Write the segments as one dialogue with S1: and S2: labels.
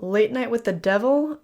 S1: Late Night with the Devil?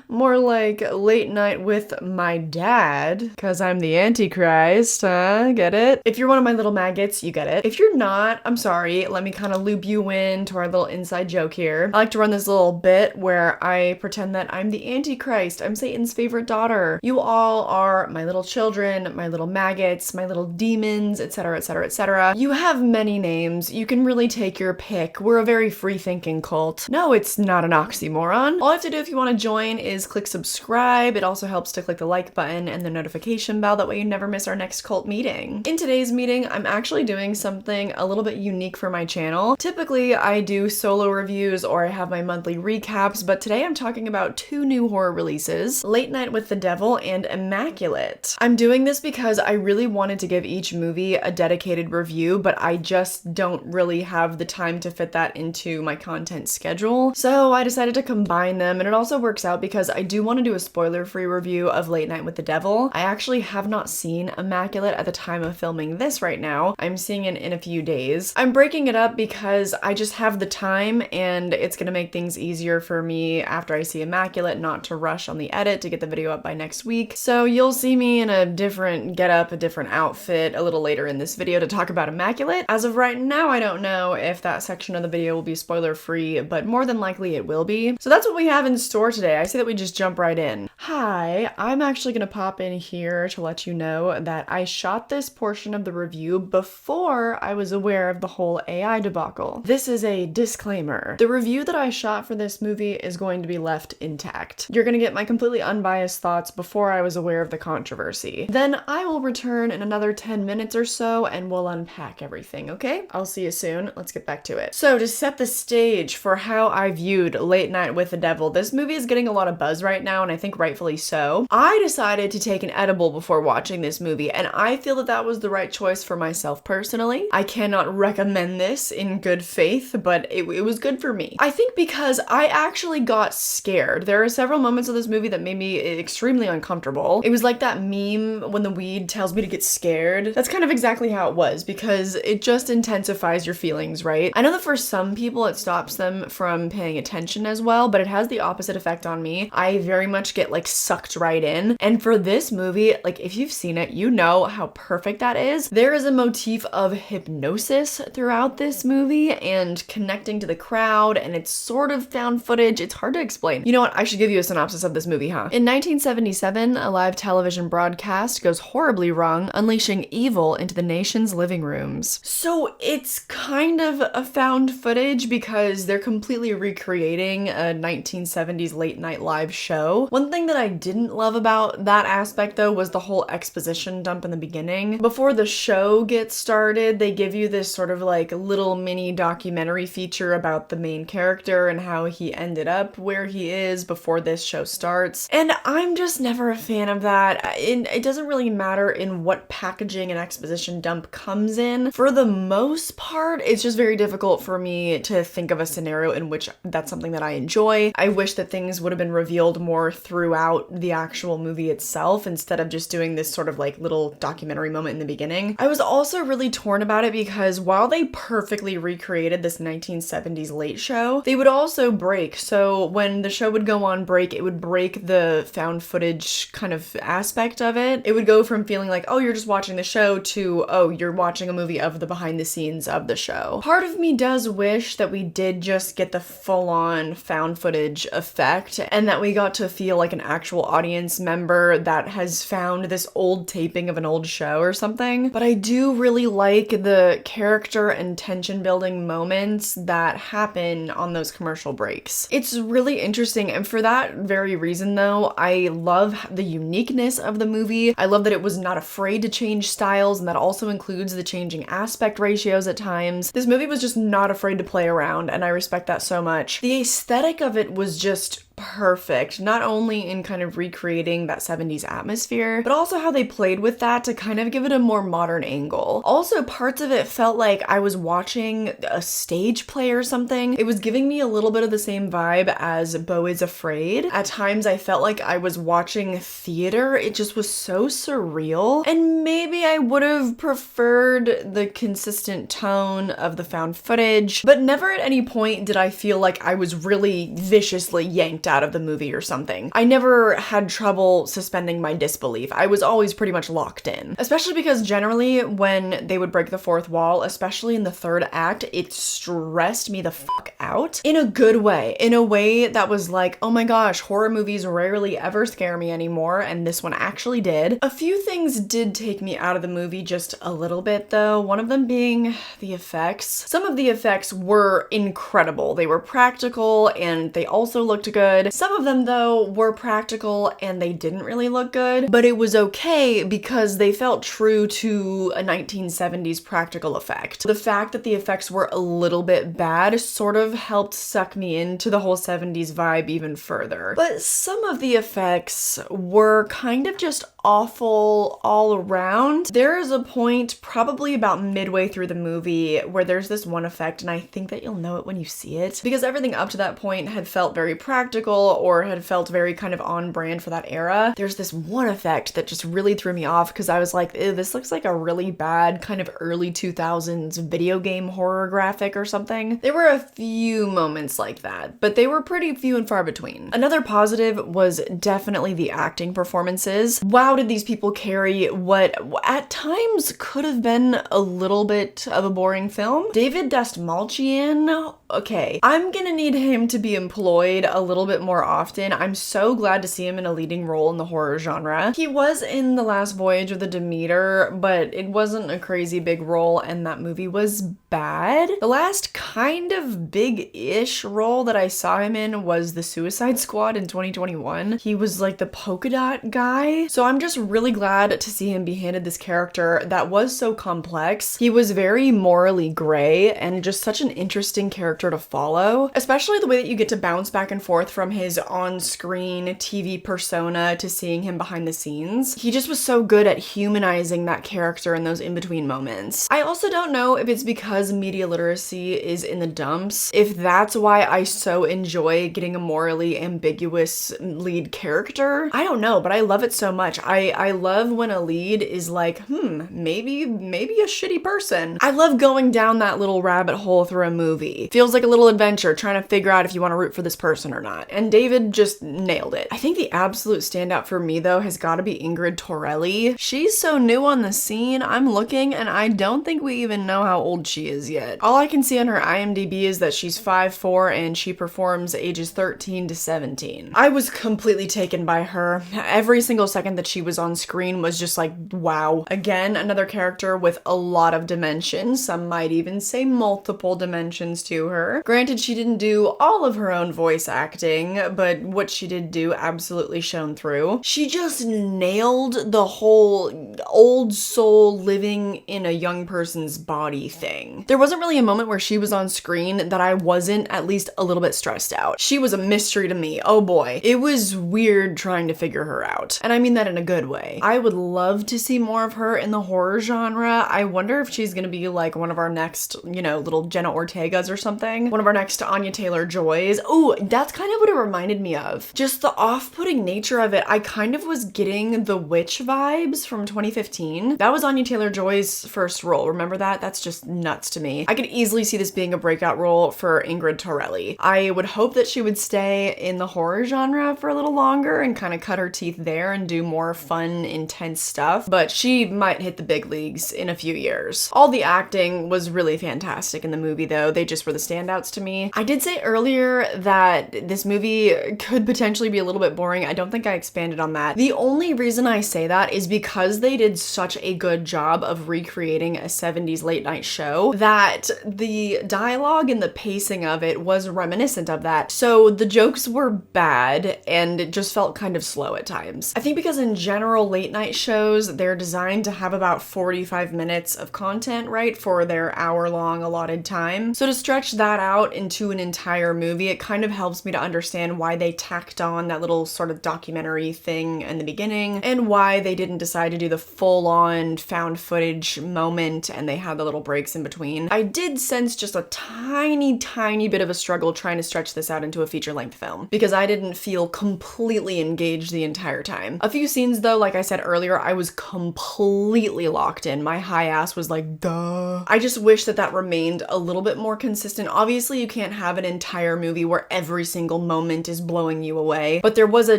S1: More like Late Night with my dad, because I'm the Antichrist, huh? Get it? If you're one of my little maggots, you get it. If you're not, I'm sorry, let me kind of loop you in to our little inside joke here. I like to run this little bit where I pretend that I'm the Antichrist. I'm Satan's favorite daughter. You all are my little children, my little maggots, my little demons, etc., etc., etc. You have many names. You can really take your pick. We're a very free-thinking cult. No, it's not an oxymoron. All you have to do if you want to join is click subscribe. It also helps to click the like button and the notification bell. That way you never miss our next cult meeting. In today's meeting, I'm actually doing something a little bit unique for my channel. Typically, I do solo reviews or I have my monthly recaps, but today I'm talking about two new horror releases, Late Night with the Devil and Immaculate. I'm doing this because I really wanted to give each movie a dedicated review, but I just don't really have the time to fit that into my content schedule. So I decided to combine them, and it also works out because I do want to do a spoiler-free review of Late Night with the Devil. I actually have not seen Immaculate at the time of filming this right now. I'm seeing it in a few days. I'm breaking it up because I just have the time, and it's gonna make things easier for me after I see Immaculate not to rush on the edit to get the video up by next week. So you'll see me in a different getup, a different outfit a little later in this video to talk about Immaculate. As of right now, I don't know if that section of the video will be spoiler-free, but more than likely it will be. So that's what we have in store today. I say that we just jump right in. Hi, I'm actually gonna pop in here to let you know that I shot this portion of the review before I was aware of the whole AI debacle. This is a disclaimer. The review that I shot for this movie is going to be left intact. You're gonna get my completely unbiased thoughts before I was aware of the controversy. Then I will return in another 10 minutes or so and we'll unpack everything, okay? I'll see you soon. Let's get back to it. So to set the stage for how I viewed Late Night with the Devil, this movie is getting a lot of buzz right now, and I think rightfully so. I decided to take an edible before watching this movie, and I feel that that was the right choice for myself personally. I cannot recommend this in good faith, but it was good for me. I think because I actually got scared. There are several moments of this movie that made me extremely uncomfortable. It was like that meme when the weed tells me to get scared. That's kind of exactly how it was, because it just intensifies your feelings, right? I know that for some people it stops them from paying attention as well, but it has the opposite effect on me. I very much get like sucked right in. And for this movie, like if you've seen it, you know how perfect that is. There is a motif of hypnosis throughout this movie and connecting to the crowd, and it's sort of found footage. It's hard to explain. You know what? I should give you a synopsis of this movie, huh? In 1977, a live television broadcast goes horribly wrong, unleashing evil into the nation's living rooms. So it's kind of a found footage because they're completely recreating a 1970s late night live show. One thing that I didn't love about that aspect though was the whole exposition dump in the beginning. Before the show gets started, they give you this sort of like little mini documentary feature about the main character and how he ended up where he is before this show starts. And I'm just never a fan of that. It doesn't really matter in what packaging an exposition dump comes in. For the most part, it's just very difficult for me to think of a scenario in which that's something that I enjoy. I wish that things would have been revealed more throughout the actual movie itself instead of just doing this sort of like little documentary moment in the beginning. I was also really torn about it because while they perfectly recreated this 1970s late show, they would also break. So when the show would go on break, it would break the found footage kind of aspect of it. It would go from feeling like, oh, you're just watching the show to, oh, you're watching a movie of the behind the scenes of the show. Part of me does wish that we did just get the full-on found footage effect and that we got to feel like an actual audience member that has found this old taping of an old show or something. But I do really like the character and tension building moments that happen on those commercial breaks. It's really interesting, and for that very reason though, I love the uniqueness of the movie. I love that it was not afraid to change styles, and that also includes the changing aspect ratios at times. This movie was just not afraid to play around, and I respect that so much. The aesthetic of it was just perfect, not only in kind of recreating that 70s atmosphere, but also how they played with that to kind of give it a more modern angle. Also, parts of it felt like I was watching a stage play or something. It was giving me a little bit of the same vibe as Beau is Afraid. At times I felt like I was watching theater. It just was so surreal. And maybe I would have preferred the consistent tone of the found footage, but never at any point did I feel like I was really viciously yanked out of the movie or something. I never had trouble suspending my disbelief. I was always pretty much locked in. Especially because generally when they would break the fourth wall, especially in the third act, it stressed me the fuck out in a good way. In a way that was like, oh my gosh, horror movies rarely ever scare me anymore, and this one actually did. A few things did take me out of the movie just a little bit though, one of them being the effects. Some of the effects were incredible. They were practical and they also looked good. Some of them though were practical and they didn't really look good, but it was okay because they felt true to a 1970s practical effect. The fact that the effects were a little bit bad sort of helped suck me into the whole 70s vibe even further. But some of the effects were kind of just awful all around. There is a point probably about midway through the movie where there's this one effect, and I think that you'll know it when you see it, because everything up to that point had felt very practical or had felt very kind of on brand for that era. There's this one effect that just really threw me off because I was like, ew, this looks like a really bad kind of early 2000s video game horror graphic or something. There were a few moments like that, but they were pretty few and far between. Another positive was definitely the acting performances. Wow, did these people carry what at times could have been a little bit of a boring film. David Dastmalchian, okay, I'm gonna need him to be employed a little bit more often. I'm so glad to see him in a leading role in the horror genre. He was in The Last Voyage of the Demeter, but it wasn't a crazy big role and that movie was bad. The last kind of big-ish role that I saw him in was The Suicide Squad in 2021. He was like the polka dot guy. So I'm just really glad to see him be handed this character that was so complex. He was very morally gray and just such an interesting character to follow, especially the way that you get to bounce back and forth from his on-screen TV persona to seeing him behind the scenes. He just was so good at humanizing that character in those in-between moments. I also don't know if it's because media literacy is in the dumps, if that's why I so enjoy getting a morally ambiguous lead character. I don't know, but I love it so much. I love when a lead is like, maybe a shitty person. I love going down that little rabbit hole through a movie. Feels like a little adventure trying to figure out if you want to root for this person or not. And David just nailed it. I think the absolute standout for me though has got to be Ingrid Torelli. She's so new on the scene. I'm looking and I don't think we even know how old she is yet. All I can see on her IMDb is that she's 5'4" and she performs ages 13 to 17. I was completely taken by her. Every single second that she was on screen was just like, wow. Again, another character with a lot of dimensions. Some might even say multiple dimensions to her. Granted, she didn't do all of her own voice acting, but what she did do absolutely shone through. She just nailed the whole old soul living in a young person's body thing. There wasn't really a moment where she was on screen that I wasn't at least a little bit stressed out. She was a mystery to me. Oh boy. It was weird trying to figure her out. And I mean that in a good way. I would love to see more of her in the horror genre. I wonder if she's gonna be like one of our next, little Jenna Ortegas or something. One of our next Anya Taylor-Joys. Oh, that's kind of what it reminded me of. Just the off-putting nature of it. I kind of was getting The Witch vibes from 2015. That was Anya Taylor-Joy's first role. Remember that? That's just nuts to me. I could easily see this being a breakout role for Ingrid Torelli. I would hope that she would stay in the horror genre for a little longer and kind of cut her teeth there and do more fun, intense stuff, but she might hit the big leagues in a few years. All the acting was really fantastic in the movie though. They just were the standouts to me. I did say earlier that this movie could potentially be a little bit boring. I don't think I expanded on that. The only reason I say that is because they did such a good job of recreating a 70s late night show. though, that the dialogue and the pacing of it was reminiscent of that. So the jokes were bad and it just felt kind of slow at times. I think because in general, late night shows, they're designed to have about 45 minutes of content, right, for their hour-long allotted time. So to stretch that out into an entire movie, it kind of helps me to understand why they tacked on that little sort of documentary thing in the beginning and why they didn't decide to do the full-on found footage moment and they had the little breaks in between. I did sense just a tiny bit of a struggle trying to stretch this out into a feature-length film because I didn't feel completely engaged the entire time. A few scenes though, like I said earlier, I was completely locked in. My high ass was like, duh. I just wish that that remained a little bit more consistent. Obviously, you can't have an entire movie where every single moment is blowing you away, but there was a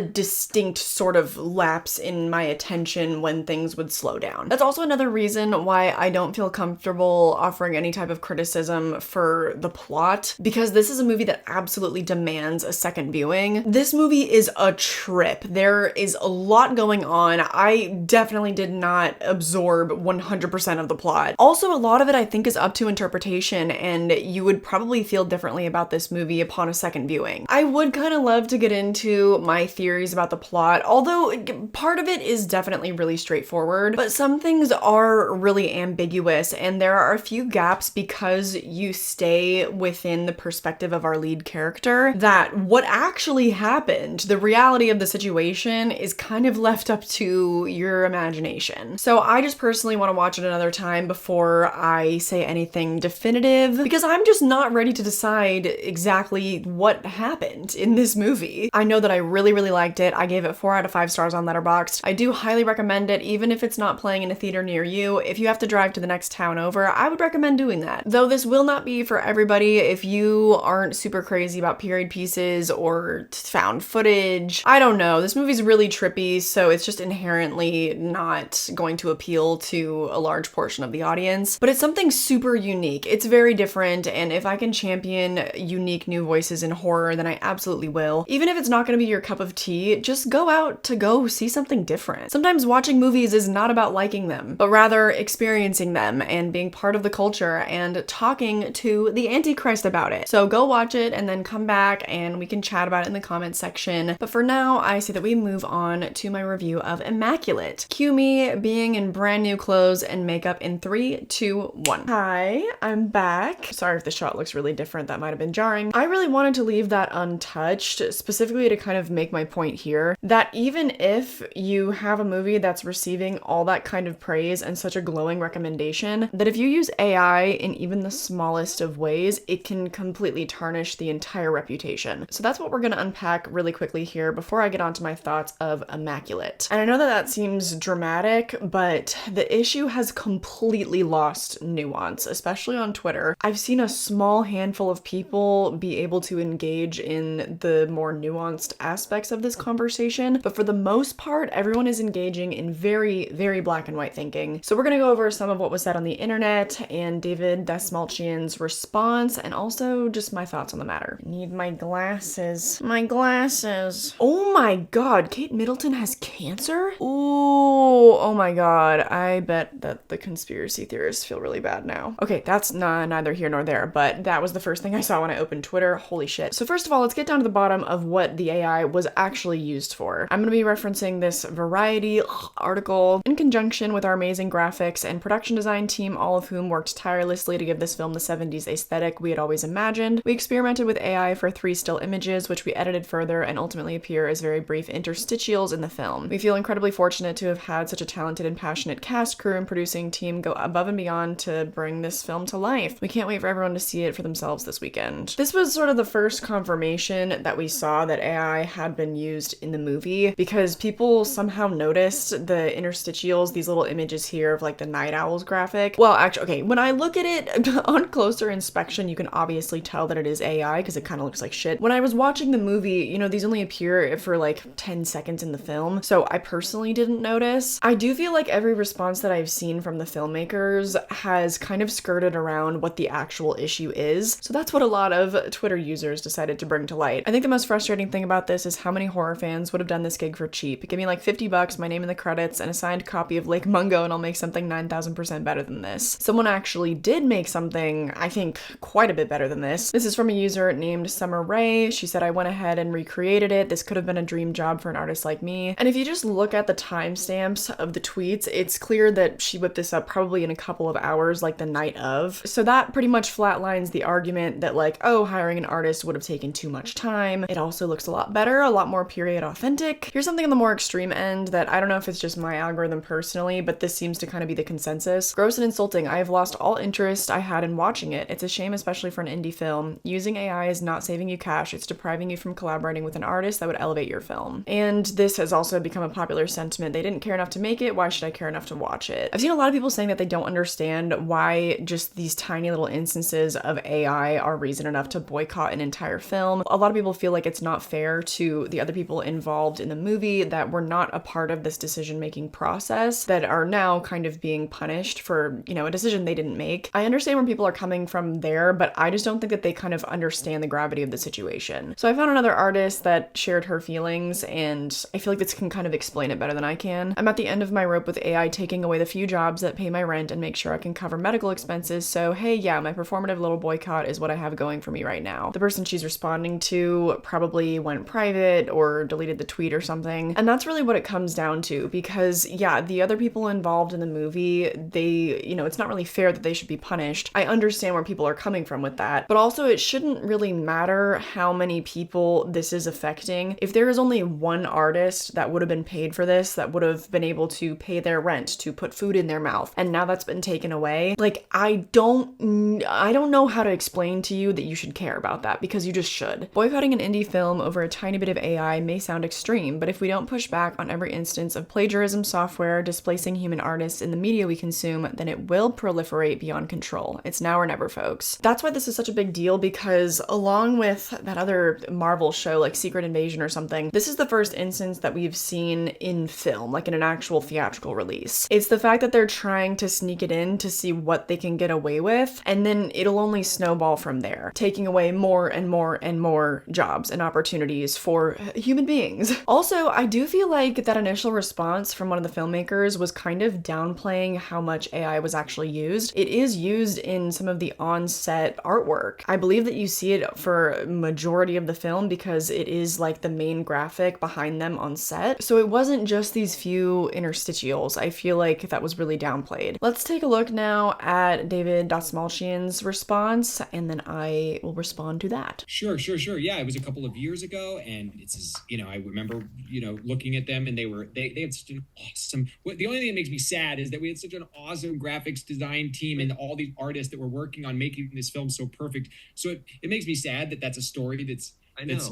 S1: distinct sort of lapse in my attention when things would slow down. That's also another reason why I don't feel comfortable offering any type of criticism for the plot, because this is a movie that absolutely demands a second viewing. This movie is a trip. There is a lot going on. I definitely did not absorb 100% of the plot. Also, a lot of it I think is up to interpretation, and you would probably feel differently about this movie upon a second viewing. I would kind of love to get into my theories about the plot, although part of it is definitely really straightforward, but some things are really ambiguous, and there are a few gaps because you stay within the perspective of our lead character that what actually happened, the reality of the situation, is kind of left up to your imagination. So I just personally want to watch it another time before I say anything definitive, because I'm just not ready to decide exactly what happened in this movie. I know that I really liked it. I gave it 4 out of 5 stars on Letterboxd. I do highly recommend it, even if it's not playing in a theater near you. If you have to drive to the next town over, I would recommend doing that. Though this will not be for everybody. If you aren't super crazy about period pieces or found footage, I don't know. This movie's really trippy, so it's just inherently not going to appeal to a large portion of the audience. But it's something super unique. It's very different, and if I can champion unique new voices in horror, then I absolutely will. Even if it's not going to be your cup of tea, just go out to go see something different. Sometimes watching movies is not about liking them, but rather experiencing them and being part of the culture and talking to the Antichrist about it. So go watch it and then come back and we can chat about it in the comments section. But for now, I say that we move on to my review of Immaculate. Cue me being in brand new clothes and makeup in 3, 2, 1. Hi, I'm back. Sorry if the shot looks really different. That might have been jarring. I really wanted to leave that untouched, specifically to kind of make my point here that even if you have a movie that's receiving all that kind of praise and such a glowing recommendation, that if you use AI in even the smallest of ways, it can completely tarnish the entire reputation. So that's what we're going to unpack really quickly here before I get onto my thoughts of Immaculate. And I know that that seems dramatic, but the issue has completely lost nuance, especially on Twitter. I've seen a small handful of people be able to engage in the more nuanced aspects of this conversation, but for the most part, everyone is engaging in very black and white thinking. So we're going to go over some of what was said on the internet and David Dasmalchian's response, and also just my thoughts on the matter. I need my glasses. My glasses. Oh my god, Kate Middleton has cancer? Ooh, oh my god. I bet that the conspiracy theorists feel really bad now. Okay, that's neither here nor there, but that was the first thing I saw when I opened Twitter. Holy shit. So first of all, let's get down to the bottom of what the AI was actually used for. I'm going to be referencing this Variety article in conjunction with our amazing graphics and production design team, all of whom worked tirelessly to give this film the 70s aesthetic we had always imagined. We experimented with AI for 3 still images, which we edited further and ultimately appear as very brief interstitials in the film. We feel incredibly fortunate to have had such a talented and passionate cast, crew, and producing team go above and beyond to bring this film to life. We can't wait for everyone to see it for themselves this weekend. This was sort of the first confirmation that we saw that AI had been used in the movie, because people somehow noticed the interstitials, these little images here of like the night owls graphic. Well, actually, okay, when I look at it on closer inspection, you can obviously tell that it is AI because it kind of looks like shit. When I was watching the movie, you know, these only appear for like 10 seconds in the film, so I personally didn't notice. I do feel like every response that I've seen from the filmmakers has kind of skirted around what the actual issue is, so that's what a lot of Twitter users decided to bring to light. I think the most frustrating thing about this is how many horror fans would have done this gig for cheap. Give me like $50, my name in the credits, and a signed copy of Lake Mungo, and I'll make something 9,000% better than this. Someone actually actually did make something, I think, quite a bit better than this. This is from a user named Summer Ray. She said, I went ahead and recreated it. This could have been a dream job for an artist like me. And if you just look at the timestamps of the tweets, it's clear that she whipped this up probably in a couple of hours, like the night of. So that pretty much flatlines the argument that like, oh, hiring an artist would have taken too much time. It also looks a lot better, a lot more period authentic. Here's something on the more extreme end that I don't know if it's just my algorithm personally, but this seems to kind of be the consensus. Gross and insulting. I have lost all interest I had in watching it. It's a shame, especially for an indie film. Using AI is not saving you cash. It's depriving you from collaborating with an artist that would elevate your film. And this has also become a popular sentiment. They didn't care enough to make it. Why should I care enough to watch it? I've seen a lot of people saying that they don't understand why just these tiny little instances of AI are reason enough to boycott an entire film. A lot of people feel like it's not fair to the other people involved in the movie that were not a part of this decision-making process, that are now kind of being punished for, you know, a decision they didn't make. I understand where people are coming from there, but I just don't think that they kind of understand the gravity of the situation. So I found another artist that shared her feelings, and I feel like this can kind of explain it better than I can. I'm at the end of my rope with AI taking away the few jobs that pay my rent and make sure I can cover medical expenses, so hey, yeah, my performative little boycott is what I have going for me right now. The person she's responding to probably went private or deleted the tweet or something, and that's really what it comes down to, because yeah, the other people involved in the movie, they, you know, it's not really fair that they should be punished. I understand where people are coming from with that, but also it shouldn't really matter how many people this is affecting. If there is only one artist that would have been paid for this, that would have been able to pay their rent, to put food in their mouth, and now that's been taken away, like, I don't know how to explain to you that you should care about that, because you just should. Boycotting an indie film over a tiny bit of AI may sound extreme, but if we don't push back on every instance of plagiarism software displacing human artists in the media we consume, then it will proliferate beyond control. It's now or never, folks. That's why this is such a big deal, because along with that other Marvel show like Secret Invasion or something, this is the first instance that we've seen in film, like in an actual theatrical release. It's the fact that they're trying to sneak it in to see what they can get away with, and then it'll only snowball from there, taking away more and more and more jobs and opportunities for human beings. Also, I do feel like that initial response from one of the filmmakers was kind of downplaying how much AI was actually used. It is used in some of the on-set artwork. I believe that you see it for majority of the film because it is like the main graphic behind them on set. So it wasn't just these few interstitials. I feel like that was really downplayed. Let's take a look now at David Dastmalchian's response, and then I will respond to that.
S2: Sure. Yeah, it was a couple of years ago, and it's, you know, I remember, you know, looking at them, and they had such an awesome. The only thing that makes me sad is that we had such an awesome graphics design team and all these artists that were working on making this film so perfect. So it makes me sad that that's a story that's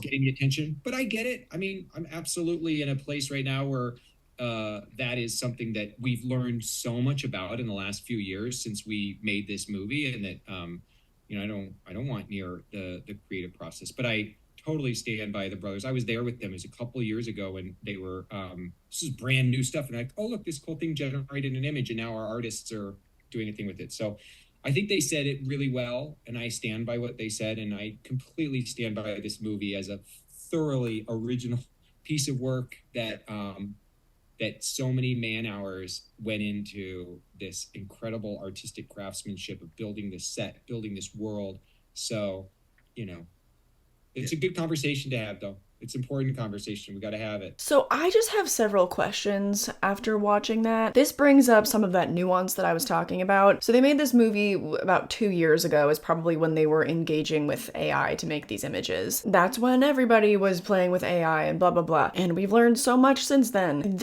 S2: getting the attention. But I get it. I mean, I'm absolutely in a place right now where that is something that we've learned so much about in the last few years since we made this movie, and that you know, I don't want near the creative process, but I totally stand by the brothers. I was there with them. It was a couple of years ago when they were this is brand new stuff, and like, oh look, this cool thing generated an image, and now our artists are doing a thing with it. So I think they said it really well, and I stand by what they said, and I completely stand by this movie as a thoroughly original piece of work that that so many man hours went into this incredible artistic craftsmanship of building this set, building this world. So, you know, it's a good conversation to have, though. It's an important conversation. We got to have it.
S1: So I just have several questions after watching that. This brings up some of that nuance that I was talking about. So they made this movie about 2 years ago, is probably when they were engaging with AI to make these images. That's when everybody was playing with AI and blah, blah, blah. And we've learned so much since then.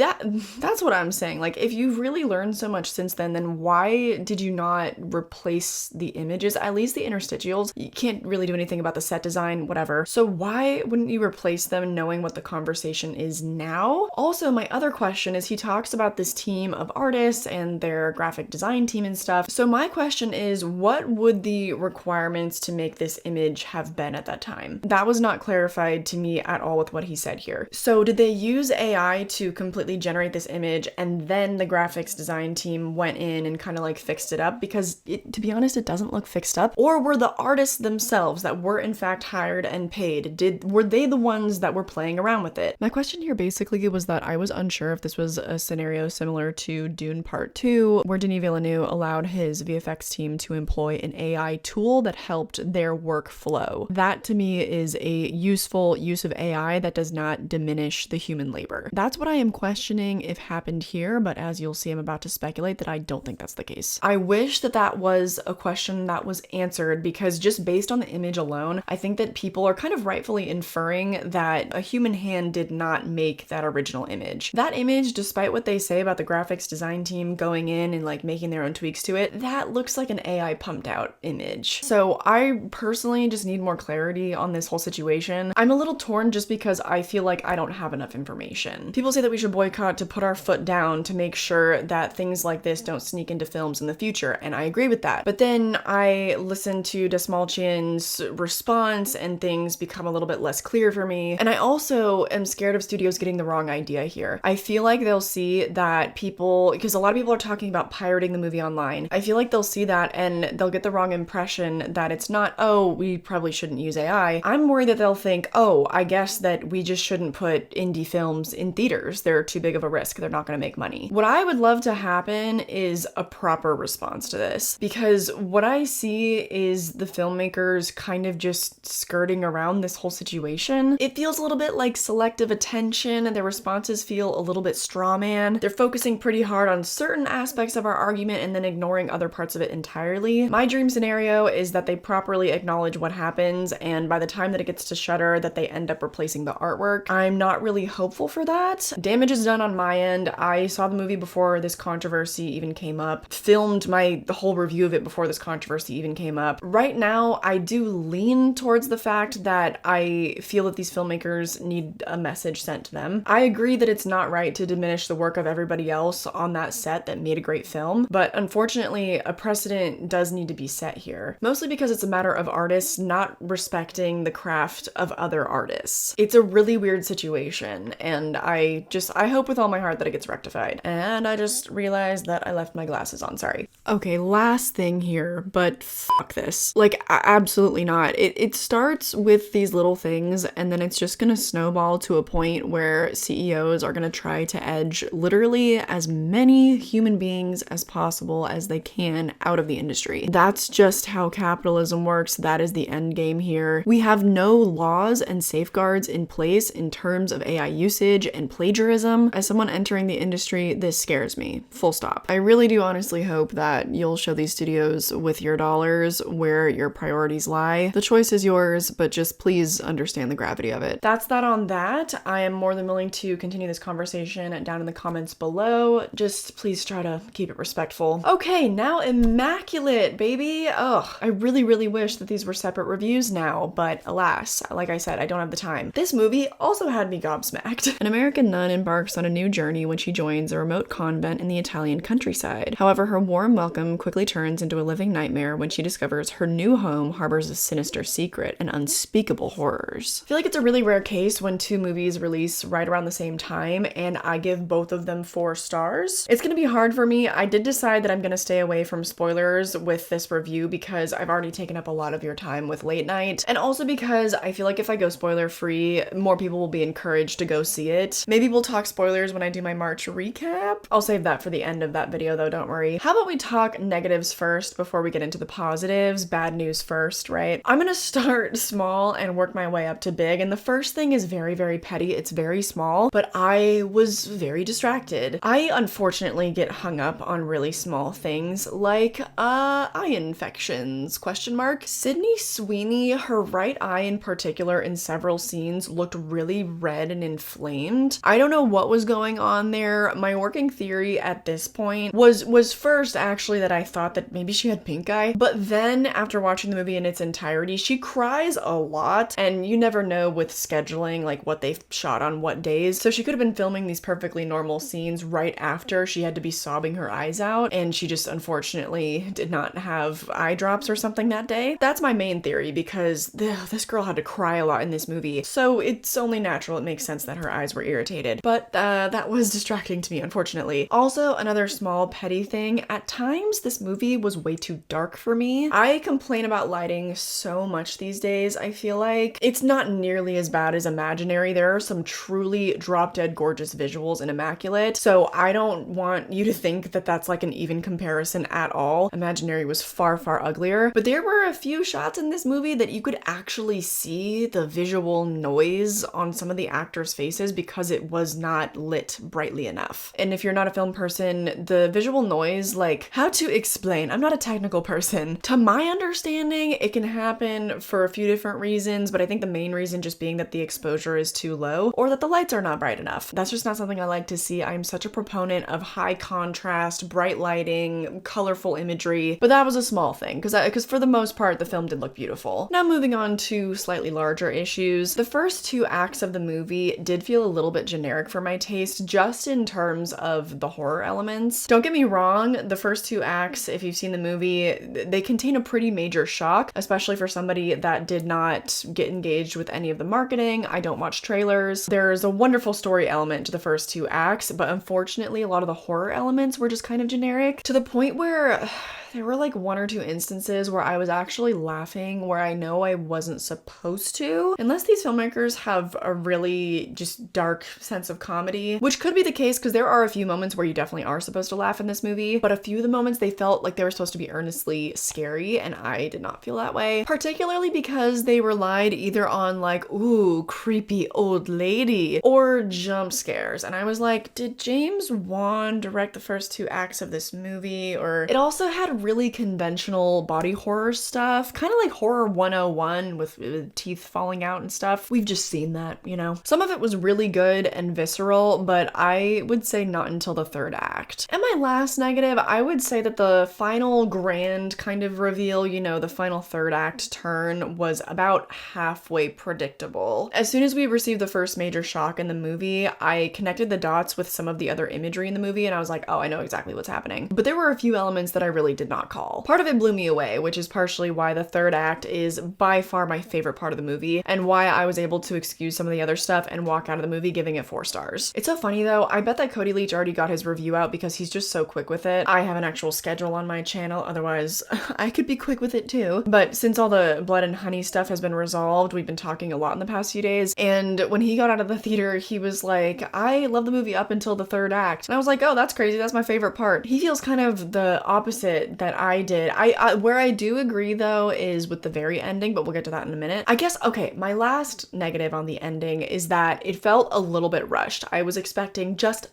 S1: That's what I'm saying. Like, if you've really learned so much since then why did you not replace the images? At least the interstitials. You can't really do anything about the set design, whatever. So why wouldn't you replace them knowing what the conversation is now? Also, my other question is, he talks about this team of artists and their graphic design team and stuff. So my question is, what would the requirements to make this image have been at that time? That was not clarified to me at all with what he said here. So did they use AI to completely generate this image, and then the graphics design team went in and kind of like fixed it up? Because to be honest, it doesn't look fixed up. Or were the artists themselves that were in fact hired and paid, were they the ones films that were playing around with it. My question here basically was that I was unsure if this was a scenario similar to Dune Part 2, where Denis Villeneuve allowed his VFX team to employ an AI tool that helped their workflow. That to me is a useful use of AI that does not diminish the human labor. That's what I am questioning if happened here, but as you'll see, I'm about to speculate that I don't think that's the case. I wish that that was a question that was answered, because just based on the image alone, I think that people are kind of rightfully inferring that a human hand did not make that original image. That image, despite what they say about the graphics design team going in and like making their own tweaks to it, that looks like an AI pumped out image. So I personally just need more clarity on this whole situation. I'm a little torn just because I feel like I don't have enough information. People say that we should boycott to put our foot down to make sure that things like this don't sneak into films in the future, and I agree with that. But then I listen to Desmalchian's response and things become a little bit less clear for me. And I also am scared of studios getting the wrong idea here. I feel like they'll see that people, because a lot of people are talking about pirating the movie online, I feel like they'll see that and they'll get the wrong impression that it's not, oh, we probably shouldn't use AI. I'm worried that they'll think, oh, I guess that we just shouldn't put indie films in theaters. They're too big of a risk. They're not going to make money. What I would love to happen is a proper response to this, because what I see is the filmmakers kind of just skirting around this whole situation. It feels a little bit like selective attention, and their responses feel a little bit straw man. They're focusing pretty hard on certain aspects of our argument and then ignoring other parts of it entirely. My dream scenario is that they properly acknowledge what happens, and by the time that it gets to Shudder, that they end up replacing the artwork. I'm not really hopeful for that. Damage is done on my end. I saw the movie before this controversy even came up, filmed the whole review of it before this controversy even came up. Right now, I do lean towards the fact that I feel that these filmmakers need a message sent to them. I agree that it's not right to diminish the work of everybody else on that set that made a great film, but unfortunately, a precedent does need to be set here. Mostly because it's a matter of artists not respecting the craft of other artists. It's a really weird situation, and I hope with all my heart that it gets rectified. And I just realized that I left my glasses on, sorry. Okay, last thing here, but fuck this. Like, absolutely not. It starts with these little things, and then it's just gonna snowball to a point where CEOs are gonna try to edge literally as many human beings as possible as they can out of the industry. That's just how capitalism works. That is the end game here. We have no laws and safeguards in place in terms of AI usage and plagiarism. As someone entering the industry, this scares me. Full stop. I really do honestly hope that you'll show these studios with your dollars where your priorities lie. The choice is yours, but just please understand the gravity of it. That's that on that. I am more than willing to continue this conversation down in the comments below. Just please try to keep it respectful. Okay, now Immaculate, baby. Ugh, I really, really wish that these were separate reviews now, but alas, like I said, I don't have the time. This movie also had me gobsmacked. An American nun embarks on a new journey when she joins a remote convent in the Italian countryside. However, her warm welcome quickly turns into a living nightmare when she discovers her new home harbors a sinister secret and unspeakable horrors. I feel like it's a really rare case when two movies release right around the same time, and I give both of them 4 stars. It's gonna be hard for me. I did decide that I'm gonna stay away from spoilers with this review because I've already taken up a lot of your time with Late Night, and also because I feel like if I go spoiler free, more people will be encouraged to go see it. Maybe we'll talk spoilers when I do my March recap. I'll save that for the end of that video though, don't worry. How about we talk negatives first before we get into the positives? Bad news first, right? I'm gonna start small and work my way up to big, and the first thing is very, very petty. It's very small, but I was very distracted. I unfortunately get hung up on really small things like eye infections, question mark. Sydney Sweeney, her right eye in particular in several scenes looked really red and inflamed. I don't know what was going on there. My working theory at this point was first actually that I thought that maybe she had pink eye, but then after watching the movie in its entirety, she cries a lot, and you never know with scheduling like what they shot on what days. So she could have been filming these perfectly normal scenes right after she had to be sobbing her eyes out, and she just unfortunately did not have eye drops or something that day. That's my main theory, because this girl had to cry a lot in this movie, so it's only natural, it makes sense that her eyes were irritated. But that was distracting to me, unfortunately. Also, another small petty thing, at times this movie was way too dark for me. I complain about lighting so much these days. I feel like it's not nearly as as bad as Imaginary. There are some truly drop dead gorgeous visuals in Immaculate, so I don't want you to think that that's like an even comparison at all. Imaginary was far, far uglier, but there were a few shots in this movie that you could actually see the visual noise on some of the actors' faces because it was not lit brightly enough. And if you're not a film person, the visual noise, like, how to explain? I'm not a technical person. To my understanding, it can happen for a few different reasons, but I think the main reason just being that the exposure is too low or that the lights are not bright enough. That's just not something I like to see. I'm such a proponent of high contrast, bright lighting, colorful imagery, but that was a small thing because for the most part, the film did look beautiful. Now moving on to slightly larger issues. The first two acts of the movie did feel a little bit generic for my taste, just in terms of the horror elements. Don't get me wrong, the first two acts, if you've seen the movie, they contain a pretty major shock, especially for somebody that did not get engaged with any of the marketing. I don't watch trailers. There's a wonderful story element to the first two acts, but unfortunately a lot of the horror elements were just kind of generic to the point where there were like one or two instances where I was actually laughing where I know I wasn't supposed to. Unless these filmmakers have a really just dark sense of comedy, which could be the case because there are a few moments where you definitely are supposed to laugh in this movie, but a few of the moments they felt like they were supposed to be earnestly scary, and I did not feel that way. Particularly because they relied either on like, ooh, creepy old lady, or jump scares. And I was like, did James Wan direct the first two acts of this movie? Or it also had really conventional body horror stuff, kind of like Horror 101 with teeth falling out and stuff. We've just seen that, you know. Some of it was really good and visceral, but I would say not until the third act. And my last negative, I would say that the final grand kind of reveal, you know, the final third act turn was about halfway predictable. As soon as we received the first major shock in the movie, I connected the dots with some of the other imagery in the movie and I was like, oh, I know exactly what's happening. But there were a few elements that I really did not call. Part of it blew me away, which is partially why the third act is by far my favorite part of the movie and why I was able to excuse some of the other stuff and walk out of the movie giving it 4 stars. It's so funny though, I bet that Cody Leach already got his review out because he's just so quick with it. I have an actual schedule on my channel, otherwise I could be quick with it too. But since all the blood and honey stuff has been resolved, we've been talking a lot in the past few days, and when he got out of the theater, he was like, I love the movie up until the third act. And I was like, oh, that's crazy, that's my favorite part. He feels kind of the opposite that I did. Where I do agree though is with the very ending, but we'll get to that in a minute. I guess, okay, my last negative on the ending is that it felt a little bit rushed. I was expecting just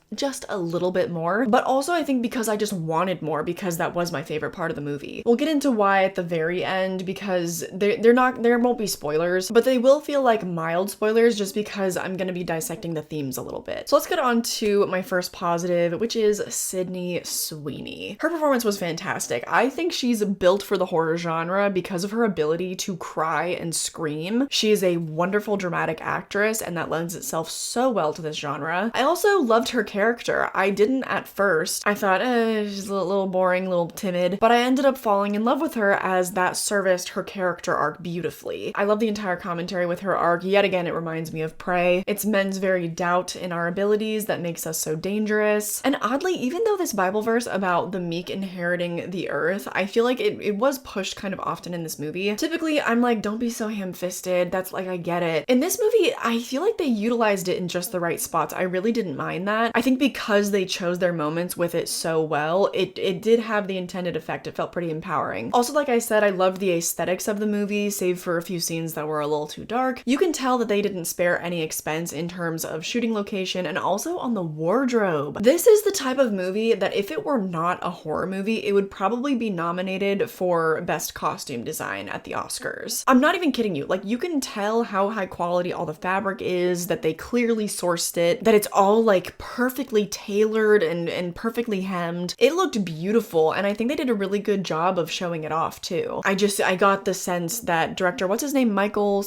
S1: a little bit more, but also I think because I just wanted more because that was my favorite part of the movie. We'll get into why at the very end because there won't be spoilers, but they will feel like mild spoilers just because I'm gonna be dissecting the themes a little bit. So let's get on to my first positive, which is Sydney Sweeney. Her performance was fantastic. I think she's built for the horror genre because of her ability to cry and scream. She is a wonderful dramatic actress and that lends itself so well to this genre. I also loved her character. I didn't at first. I thought, she's a little boring, a little timid, but I ended up falling in love with her as that serviced her character arc beautifully. I love the entire commentary with her arc. Yet again, it reminds me of Prey. It's men's very doubt in our abilities that makes us so dangerous. And oddly, even though this Bible verse about the meek inheriting the earth, I feel like it was pushed kind of often in this movie. Typically, I'm like, don't be so ham-fisted. That's like, I get it. In this movie, I feel like they utilized it in just the right spots. I really didn't mind that. I think because they chose their moments with it so well, it did have the intended effect. It felt pretty empowering. Also, like I said, I loved the aesthetics of the movie, save for a few scenes that were a little too dark. You can tell that they didn't spare any expense in terms of shooting location and also on the wardrobe. This is the type of movie that if it were not a horror movie, it would probably be nominated for Best Costume Design at the Oscars. I'm not even kidding you. Like, you can tell how high quality all the fabric is, that they clearly sourced it, that it's all like perfectly tailored and perfectly hemmed. It looked beautiful, and I think they did a really good job of showing it off too. I got the sense that director, what's his name? Michael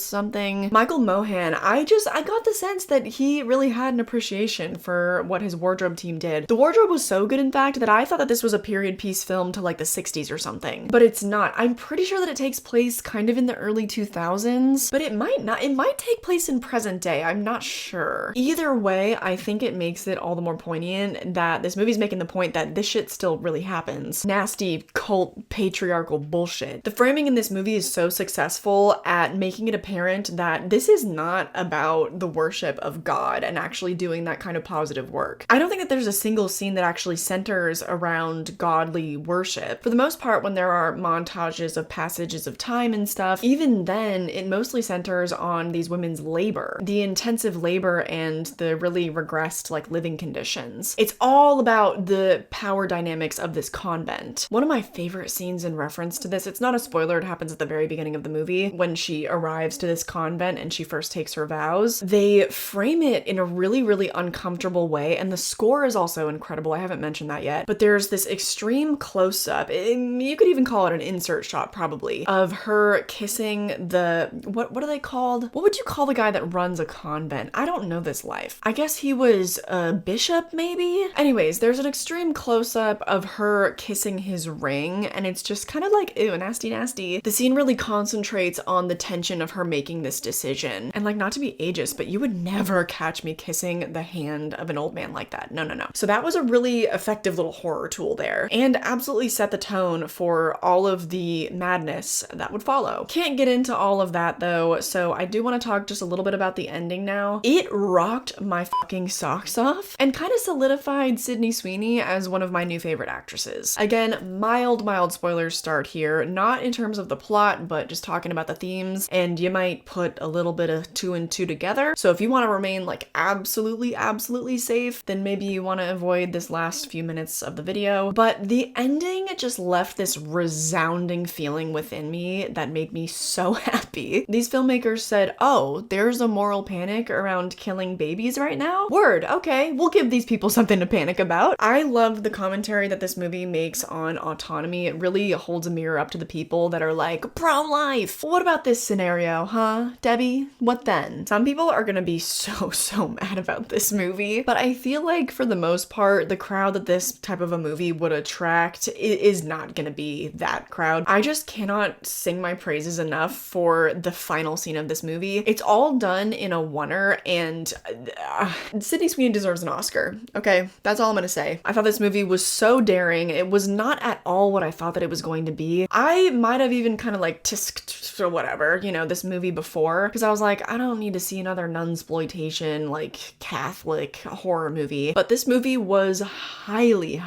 S1: Mohan. I got the sense that he really had an appreciation for what his wardrobe team did. The wardrobe was so good, in fact, that I thought that this was a period piece film to like like the 60s or something, but it's not. I'm pretty sure that it takes place kind of in the early 2000s, but it might not. It might take place in present day. I'm not sure. Either way, I think it makes it all the more poignant that this movie's making the point that this shit still really happens. Nasty, cult, patriarchal bullshit. The framing in this movie is so successful at making it apparent that this is not about the worship of God and actually doing that kind of positive work. I don't think that there's a single scene that actually centers around godly worship. For the most part, when there are montages of passages of time and stuff, even then, it mostly centers on these women's labor, the intensive labor and the really regressed like living conditions. It's all about the power dynamics of this convent. One of my favorite scenes in reference to this, it's not a spoiler, it happens at the very beginning of the movie when she arrives to this convent and she first takes her vows. They frame it in a really, really uncomfortable way, and the score is also incredible. I haven't mentioned that yet, but there's this extreme close-up, you could even call it an insert shot probably, of her kissing the, what are they called? What would you call the guy that runs a convent? I don't know this life. I guess he was a bishop maybe? Anyways, there's an extreme close-up of her kissing his ring, and it's just kind of like, ew, nasty, nasty. The scene really concentrates on the tension of her making this decision. And like, not to be ageist, but you would never catch me kissing the hand of an old man like that. No, no, no. So that was a really effective little horror tool there, and absolutely set the tone for all of the madness that would follow. Can't get into all of that though, so I do want to talk just a little bit about the ending now. It rocked my fucking socks off and kind of solidified Sydney Sweeney as one of my new favorite actresses. Again, mild spoilers start here, not in terms of the plot, but just talking about the themes, and you might put a little bit of 2 and 2 together. So if you want to remain like absolutely safe, then maybe you want to avoid this last few minutes of the video. But the ending just left this resounding feeling within me that made me so happy. These filmmakers said, oh, there's a moral panic around killing babies right now? Word, okay, we'll give these people something to panic about. I loved the commentary that this movie makes on autonomy. It really holds a mirror up to the people that are like, pro-life. What about this scenario, huh? Debbie, what then? Some people are gonna be so mad about this movie, but I feel like for the most part, the crowd that this type of a movie would attract is not gonna be that crowd. I just cannot sing my praises enough for the final scene of this movie. It's all done in a oneer, and Sydney Sweeney deserves an Oscar. Okay, that's all I'm gonna say. I thought this movie was so daring. It was not at all what I thought that it was going to be. I might have even kind of like tisked or whatever, you know, this movie before, because I was like, I don't need to see another nunsploitation, like Catholic horror movie. But this movie was highly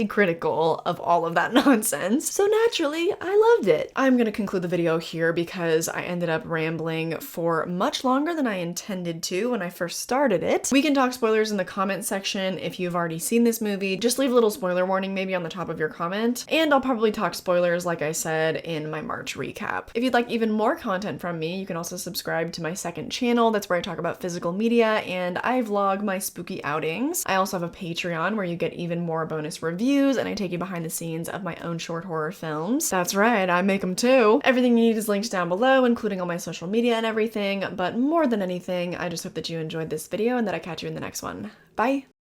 S1: critical of all of that nonsense. So naturally, I loved it. I'm gonna conclude the video here because I ended up rambling for much longer than I intended to when I first started it. We can talk spoilers in the comment section if you've already seen this movie. Just leave a little spoiler warning maybe on the top of your comment, and I'll probably talk spoilers like I said in my March recap. If you'd like even more content from me, you can also subscribe to my second channel. That's where I talk about physical media and I vlog my spooky outings. I also have a Patreon where you get even more bonus reviews and I take you behind the scenes of my own short horror films. That's right, I make them too. Everything you need is linked down below, including all my social media and everything, but more than anything, I just hope that you enjoyed this video and that I catch you in the next one. Bye!